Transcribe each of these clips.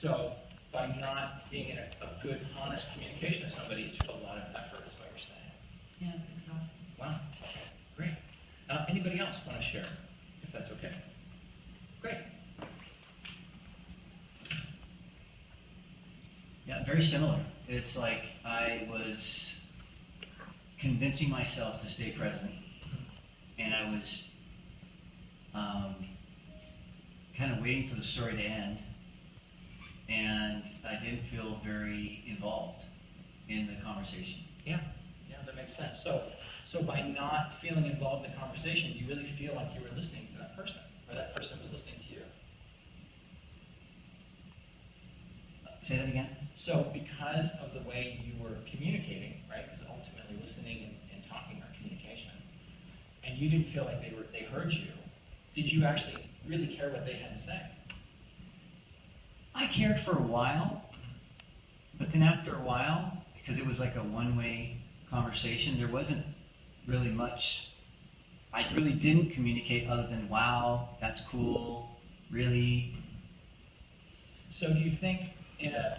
So by not being in a good, honest communication with somebody, it took a lot of effort, is what you're saying. Yeah, it's exhausting. Wow. Okay. Great. Anybody else want to share, if that's okay? Great. Yeah, very similar. It's like I was convincing myself to stay present, and I was kind of waiting for the story to end, and I didn't feel very involved in the conversation. Yeah, that makes sense. So by not feeling involved in the conversation, do you really feel like you were listening to that person, or that person was listening to you? Say that again? So because of the way you were communicating, right, because ultimately listening and talking are communication, and you didn't feel like they heard you, did you actually really care what they had to say? I cared for a while, but then after a while, because it was like a one-way conversation, there wasn't really much. I really didn't communicate other than, wow, that's cool, really. So do you think in a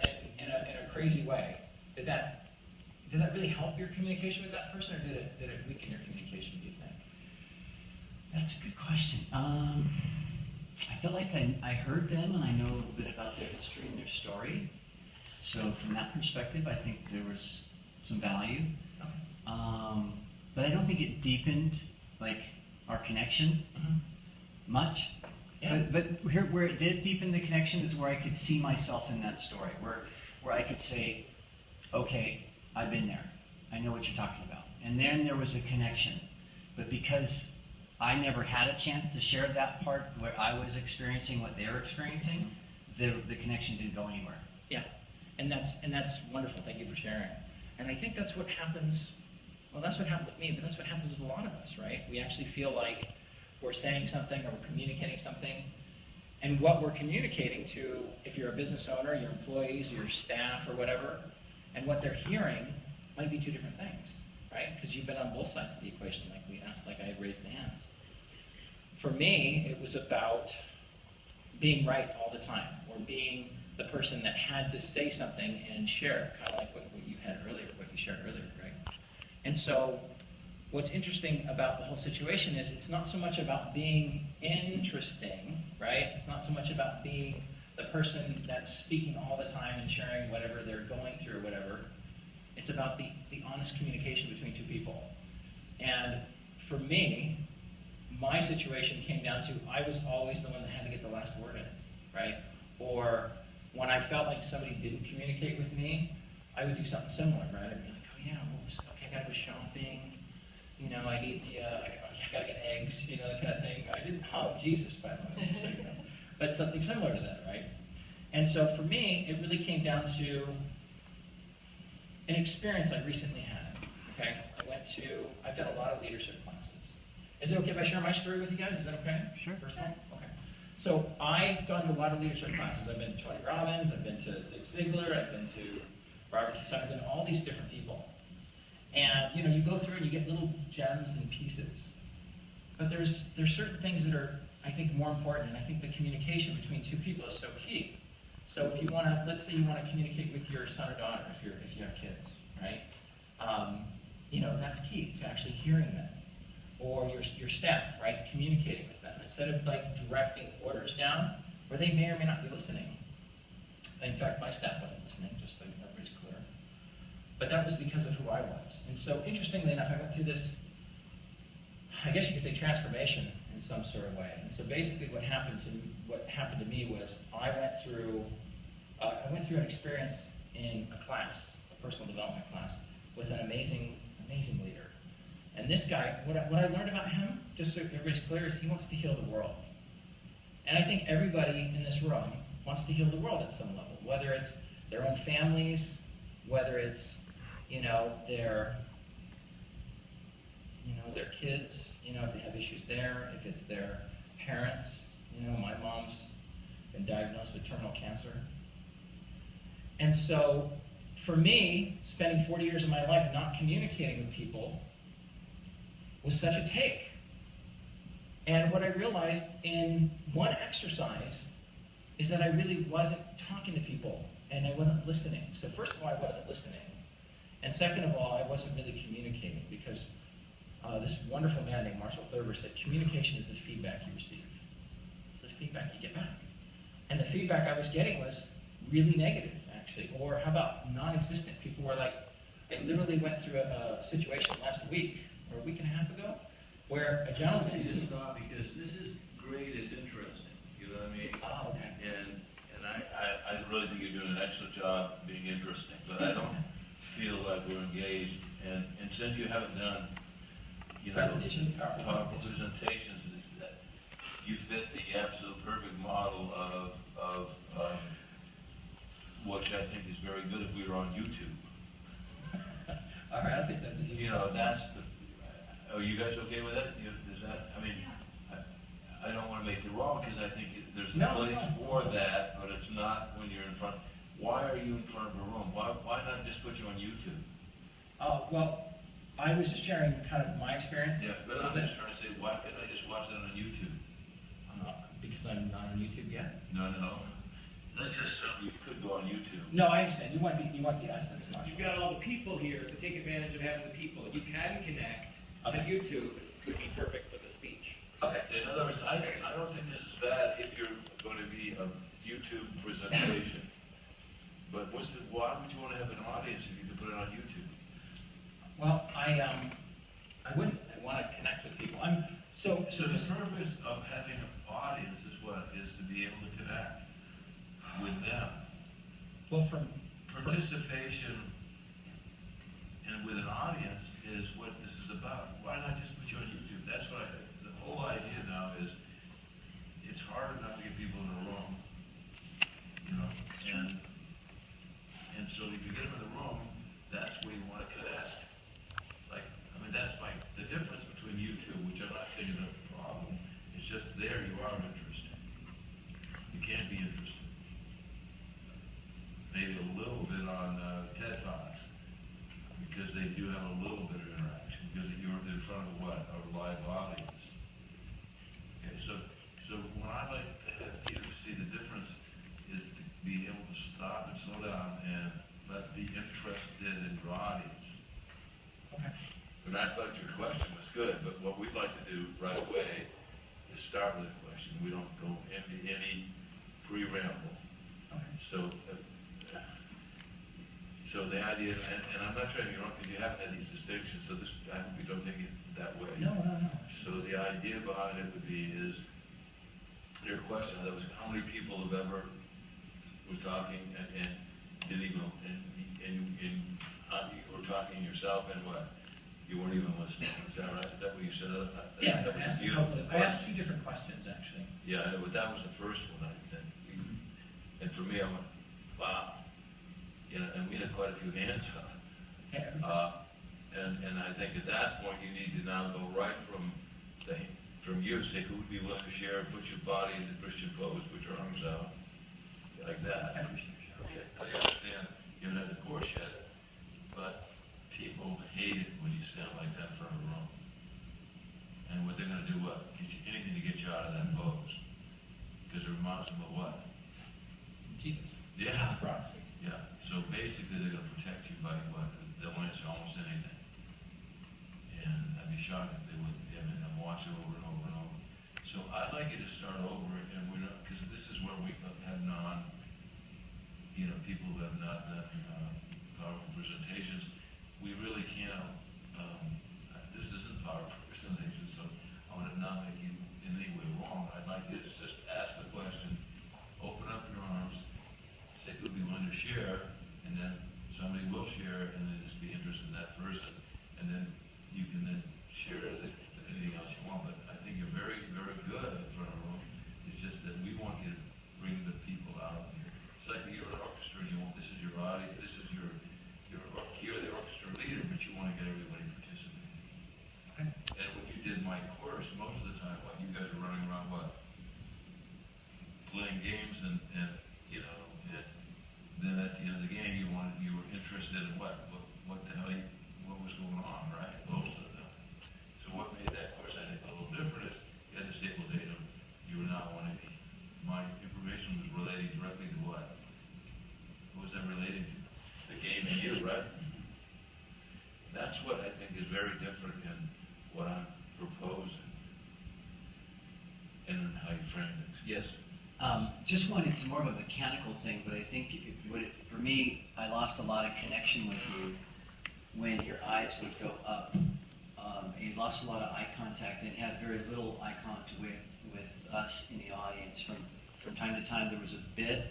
crazy way, did that really help your communication with that person, or did it weaken your communication, do you think? That's a good question. I felt like I heard them and I know a little bit about their history and their story. So from that perspective, I think there was some value. But I don't think it deepened like our connection much. Yeah. But where it did deepen the connection is where I could see myself in that story, where I could say, okay, I've been there. I know what you're talking about. And then there was a connection. But because I never had a chance to share that part where I was experiencing what they were experiencing, the connection didn't go anywhere. Yeah, and that's wonderful. Thank you for sharing. And I think that's what happens. Well, that's what happened with me, but that's what happens with a lot of us, right? We actually feel like we're saying something or we're communicating something, and what we're communicating to, if you're a business owner, your employees, your staff, or whatever, and what they're hearing might be two different things, right? Because you've been on both sides of the equation, like we asked, like I had raised the hands. For me, it was about being right all the time, or being the person that had to say something and share, kind of like what you had earlier, what you shared earlier, right? And so what's interesting about the whole situation is it's not so much about being interesting, right? It's not so much about being the person that's speaking all the time and sharing whatever they're going through or whatever. It's about the honest communication between two people. And for me, my situation came down to I was always the one that had to get the last word in, right? Or when I felt like somebody didn't communicate with me, I would do something similar, right? I'd be like, oh yeah, okay, I gotta go shopping. You know, I need I gotta get eggs, you know, that kind of thing. I didn't Jesus, by the way, so, you know. But something similar to that, right? And so for me, it really came down to an experience I recently had, okay? I've done a lot of leadership classes. Is it okay if I share my story with you guys? Is that okay? Sure. First one? Okay. So I've gone to a lot of leadership classes. I've been to Tony Robbins, I've been to Zig Ziglar, I've been to Robert Kiyosaki, I've been to all these different people. And you know, you go through and you get little gems and pieces. But there's certain things that are, I think, more important, and I think the communication between two people is so key. So if you want to, let's say you want to communicate with your son or daughter, if you have kids, right? You know, that's key to actually hearing them, or your staff, right? Communicating with them instead of like directing orders down, where they may or may not be listening. In fact, my staff wasn't listening, just so everybody's clear. But that was because of who I was. And so, interestingly enough, I went through this, I guess you could say, transformation in some sort of way. And so, basically, what happened to me was I went through an experience in a class, a personal development class, with an amazing leader. And this guy, what I learned about him, just so everybody's clear, is he wants to heal the world. And I think everybody in this room wants to heal the world at some level, whether it's their own families, whether it's, you know, their kids, you know, if they have issues there, if it's their parents. You know, my mom's been diagnosed with terminal cancer. And so, for me, spending 40 years of my life not communicating with people was such a take. And what I realized in one exercise is that I really wasn't talking to people and I wasn't listening. So first of all, I wasn't listening. And second of all, I wasn't really communicating because this wonderful man named Marshall Thurber said, communication is the feedback you receive. It's the feedback you get back. And the feedback I was getting was really negative, actually. Or how about non-existent? People were like, I literally went through a situation last week, or a week and a half ago, where a gentleman... You just stop because this is great, it's interesting, you know what I mean? Oh, okay. And I really think you're doing an excellent job being interesting, but I don't feel like we're engaged. And since you haven't done, you know, powerful presentations, you fit the absolute perfect model of which I think is very good if we were on YouTube. All right, I think that's a huge... You know, that's the... Are you guys okay with that? Is that, I mean, I don't want to make you wrong because I think there's a place for that, but it's not when you're in front. Why are you in front of a room? Why not just put you on YouTube? Well, I was just sharing kind of my experience. Yeah, but I'm just trying to say, why couldn't I just watch that on YouTube? Because I'm not on YouTube yet? No. Let's just you could go on YouTube. No, I understand. You want the essence. You've got all the people here, so take advantage of having the people. You can connect. On YouTube would be perfect for the speech. Okay. In other words, I don't think this is bad if you're going to be a YouTube presentation. But why would you want to have an audience if you could put it on YouTube? Well, I wouldn't. I want to connect with people. So the purpose of having an audience is what? Is to be able to connect with them. Well, from participation and with an audience is what this is about. Why not just put you on YouTube? That's what the whole idea now is. It's hard not to get people in a room, you know, and so if you get them in the room, that's where you want to connect. Like, I mean, that's like the difference between YouTube, which I'm not saying is a problem. It's just there you are interested. You can't be interested. Maybe a little bit on TED Talks, because they do have a little bit of interaction, because you're in front of what? A live audience. Okay, so when I like to have you to see the difference is to be able to stop and slow down and be interested in your audience. Okay. But I thought your question was good, but what we'd like to do right away is start with a question. We don't go into any pre-ramble. Okay. So the idea, and I'm not trying to be wrong because you haven't had these distinctions, so this, I hope we don't take it that way. No. So the idea behind it would be is, your question, that was how many people have ever was talking and didn't even, and you were talking yourself and what? You weren't even listening. Is that right? Is that what you said? Yeah, that was I asked two different questions, actually. Yeah, but that was the first one, I think. And for me, I went, wow. You know, and we had quite a few hands up. And I think at that point, you need to now go right from you, say, who would be willing to share, put your body in the Christian pose, put your arms out, like that. Okay, I understand you haven't had the course yet, but people hate it when you stand like that in front of a room. And what they're going to do, what? Get you anything to get you out of that pose. Because it reminds them of what? Jesus. Yeah. Christ. Yeah. So basically, they're going to protect you by what? They'll answer almost anything. And I'd be shocked if they wouldn't. I mean, I'm watching over and over and over. So I'd like you to start over, and we're not, because this is where we have people who have not done powerful presentations. We really can't. This isn't powerful presentation, so I want to not make you in any way wrong. I'd like you to just ask the question, open up your arms, say who would be willing to share, and then somebody will share, and then just be interested in that person, and then you can then share anything else you want. But I think you're very, very good in front of a room. It's just that we want you to bring the people out here. It's like you're an orchestra, and you want, this is your audience, this is you're the orchestra leader, but you want to get everybody participating. Okay. And when you did my course, most of the time, what you guys were running around, what? Playing games, and then at the end of the game, you were interested in what the hell, what was going on, right? Most of them. So what made that course, I think, a little different is you had a stable datum. You were not wanting my information was relayed right? That's what I think is very different in what I'm proposing and in how you frame it. Yes? Just one, it's more of a mechanical thing, but I think for me, I lost a lot of connection with you when your eyes would go up. You lost a lot of eye contact and had very little eye contact with us in the audience. From time to time, there was a bit,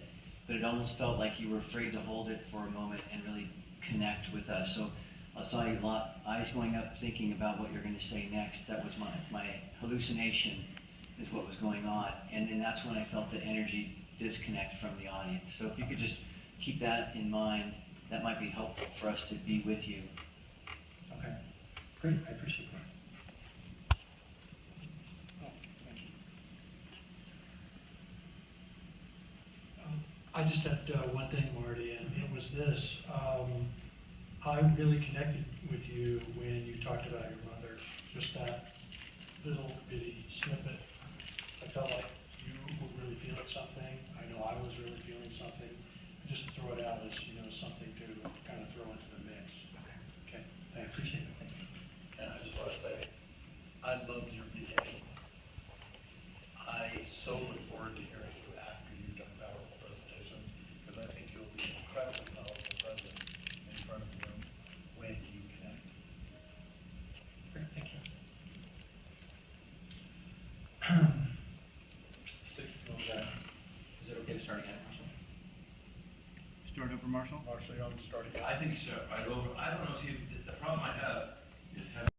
but it almost felt like you were afraid to hold it for a moment and really connect with us. So I saw you a lot, eyes going up, thinking about what you're going to say next. That was my hallucination, is what was going on. And then that's when I felt the energy disconnect from the audience. So if you could just keep that in mind, that might be helpful for us to be with you. Okay, great, I appreciate that. I just had one thing, Marty, and it was this. I really connected with you when you talked about your mother, just that little bitty snippet. I felt like you were really feeling something. I know I was really feeling something. Just to throw it out as, something to kind of throw into the mix. Okay, thanks. Appreciate it, thank you. And I just want to say, I loved your beginning. I so look forward to hearing you after you've done powerful presentations, because I think you'll be an incredibly powerful presence in front of the room when you connect. Great, thank you. So, is it okay to start again, Marshall? Start over, Marshall? Marshall, you're on the starting. I think so, right over. I don't know if the problem I have